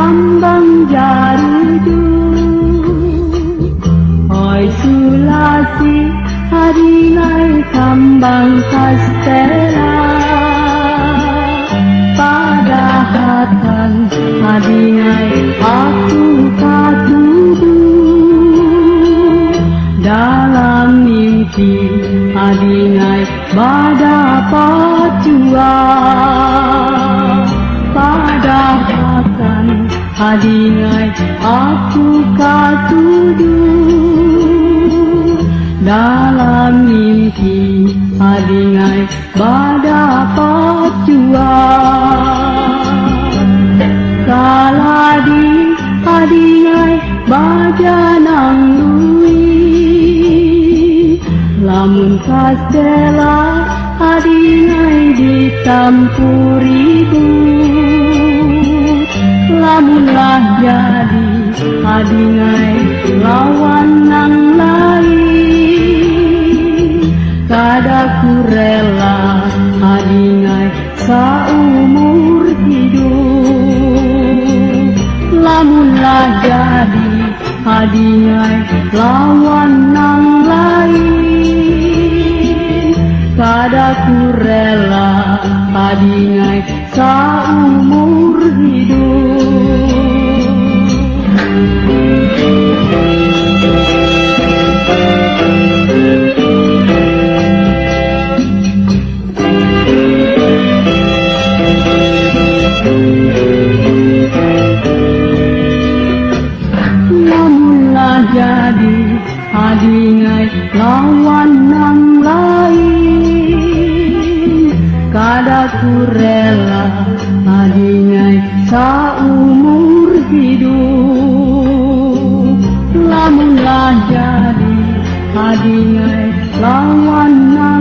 kambang jaruju oi sulasi haringai kambang kastela pada hatan haringai aku katudu dalam mimpi haringai bada pacua pada hatan haringai aku katudu dalam mimpi haringai bada pacua kaladi haringai bajanang lui lamun kastela haringai ditampuri lamunlah jadi haringai lawan nang lain kadaku rela haringai saumur hidup lamunlah jadi haringai lawan nang lain kadaku rela haringai saumur hidup. Lamunlah jadi haringai lawan nang lain kadaku rela haringai saumur hidup lamunlah jadi haringai lawan nang